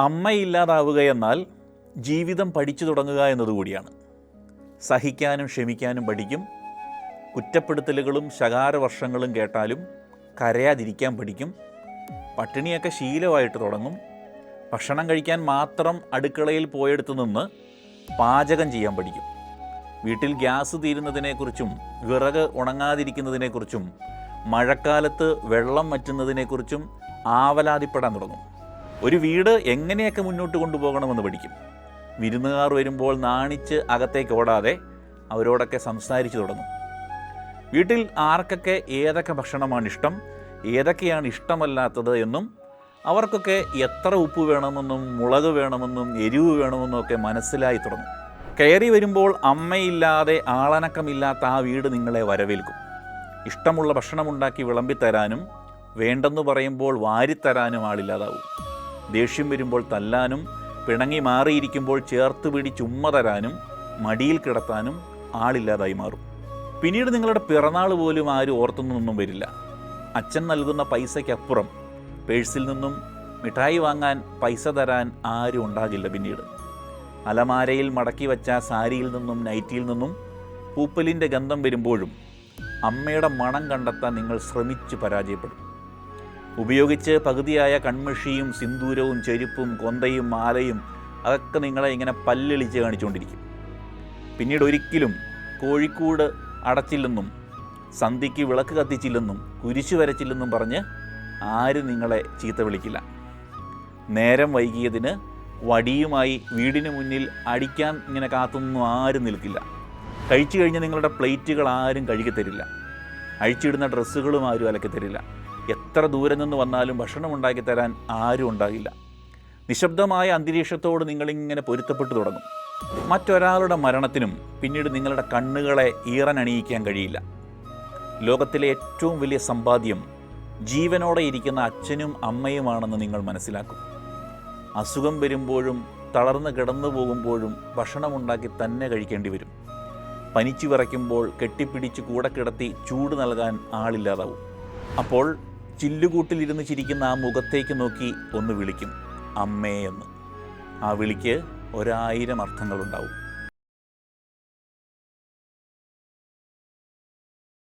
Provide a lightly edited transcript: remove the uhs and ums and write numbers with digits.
അമ്മയില്ലാതാവുക എന്നാൽ ജീവിതം പഠിച്ചു തുടങ്ങുക എന്നതുകൂടിയാണ്. സഹിക്കാനും ക്ഷമിക്കാനും പഠിക്കും. കുറ്റപ്പെടുത്തലുകളും ശകാരവർഷങ്ങളും കേട്ടാലും കരയാതിരിക്കാൻ പഠിക്കും. പട്ടിണിയൊക്കെ ശീലമായിട്ട് തുടങ്ങും. ഭക്ഷണം കഴിക്കാൻ മാത്രം അടുക്കളയിൽ പോയെടുത്ത് നിന്ന് പാചകം ചെയ്യാൻ പഠിക്കും. വീട്ടിൽ ഗ്യാസ് തീരുന്നതിനെക്കുറിച്ചും വിറക് ഉണങ്ങാതിരിക്കുന്നതിനെക്കുറിച്ചും മഴക്കാലത്ത് വെള്ളം വറ്റുന്നതിനെക്കുറിച്ചും ആവലാതിപ്പെടാൻ തുടങ്ങും. ഒരു വീട് എങ്ങനെയൊക്കെ മുന്നോട്ട് കൊണ്ടുപോകണമെന്ന് പഠിക്കും. വിരുന്നുകാർ വരുമ്പോൾ നാണിച്ച് അകത്തേക്ക് ഓടാതെ അവരോടൊക്കെ സംസാരിച്ചു തുടങ്ങും. വീട്ടിൽ ആർക്കൊക്കെ ഏതൊക്കെ ഭക്ഷണമാണ് ഇഷ്ടം, ഏതൊക്കെയാണ് ഇഷ്ടമല്ലാത്തത് എന്നും അവർക്കൊക്കെ എത്ര ഉപ്പ് വേണമെന്നും മുളക് വേണമെന്നും എരിവ് വേണമെന്നും ഒക്കെ മനസ്സിലായി തുടങ്ങും. കയറി വരുമ്പോൾ അമ്മയില്ലാതെ ആളനക്കമില്ലാത്ത ആ വീട് നിങ്ങളെ വരവേൽക്കും. ഇഷ്ടമുള്ള ഭക്ഷണമുണ്ടാക്കി വിളമ്പിത്തരാനും വേണ്ടെന്ന് പറയുമ്പോൾ വാരിത്തരാനും ആളില്ലാതാവും. ദേഷ്യം വരുമ്പോൾ തല്ലാനും പിണങ്ങി മാറിയിരിക്കുമ്പോൾ ചേർത്ത് പിടിച്ച് ഉമ്മ തരാനും മടിയിൽ കിടത്താനും ആളില്ലാതായി മാറും. പിന്നീട് നിങ്ങളുടെ പിറന്നാൾ പോലും ആരും ഓർത്തൊന്നും വരില്ല. അച്ഛൻ നൽകുന്ന പൈസയ്ക്കപ്പുറം പേഴ്സിൽ നിന്നും മിഠായി വാങ്ങാൻ പൈസ തരാൻ ആരും ഉണ്ടാകില്ല. പിന്നീട് അലമാരയിൽ മടക്കി വച്ച സാരിയിൽ നിന്നും നൈറ്റിയിൽ നിന്നും പൂപ്പലിൻ്റെ ഗന്ധം വരുമ്പോഴും അമ്മയുടെ മണം കണ്ടെത്താൻ നിങ്ങൾ ശ്രമിച്ച് പരാജയപ്പെടും. ഉപയോഗിച്ച് പകുതിയായ കൺമഷിയും സിന്ദൂരവും ചെരുപ്പും കൊന്തയും മാലയും അതൊക്കെ നിങ്ങളെ ഇങ്ങനെ പല്ലിളിച്ച് കാണിച്ചുകൊണ്ടിരിക്കും. പിന്നീട് ഒരിക്കലും കോഴിക്കൂട് അടച്ചില്ലെന്നും സന്ധ്യയ്ക്ക് വിളക്ക് കത്തിച്ചില്ലെന്നും കുരിശു വരച്ചില്ലെന്നും പറഞ്ഞ് ആരും നിങ്ങളെ ചീത്ത വിളിക്കില്ല. നേരം വൈകിയതിന് വടിയുമായി വീടിന് മുന്നിൽ അടിക്കാൻ ഇങ്ങനെ കാത്തൊന്നും ആരും നിൽക്കില്ല. കഴിച്ചു കഴിഞ്ഞ് നിങ്ങളുടെ പ്ലേറ്റുകൾ ആരും കഴുകി തരില്ല. അഴിച്ചിടുന്ന ഡ്രസ്സുകളും ആരും അലക്കി തരില്ല. എത്ര ദൂരെ നിന്ന് വന്നാലും ഭക്ഷണം ഉണ്ടാക്കി തരാൻ ആരും ഉണ്ടാകില്ല. നിശബ്ദമായ അന്തരീക്ഷത്തോട് നിങ്ങളിങ്ങനെ പൊരുത്തപ്പെട്ടു തുടങ്ങും. മറ്റൊരാളുടെ മരണത്തിനും പിന്നീട് നിങ്ങളുടെ കണ്ണുകളെ ഈറനണിയിക്കാൻ കഴിയില്ല. ലോകത്തിലെ ഏറ്റവും വലിയ സമ്പാദ്യം ജീവനോടെ ഇരിക്കുന്ന അച്ഛനും അമ്മയുമാണെന്ന് നിങ്ങൾ മനസ്സിലാക്കും. അസുഖം വരുമ്പോഴും തളർന്ന് കിടന്നു പോകുമ്പോഴും ഭക്ഷണമുണ്ടാക്കി തന്നെ കഴിക്കേണ്ടി വരും. പനിച്ചു വിറയ്ക്കുമ്പോൾ കെട്ടിപ്പിടിച്ച് കൂടെ കിടത്തി ചൂട് നൽകാൻ ആളില്ലാതാവും. അപ്പോൾ ചില്ലുകൂട്ടിലിരുന്ന് ചിരിക്കുന്ന ആ മുഖത്തേക്ക് നോക്കി ഒന്ന് വിളിക്കും, അമ്മേ എന്ന്. ആ വിളിക്ക് 1000 അർത്ഥങ്ങളുണ്ടാവും.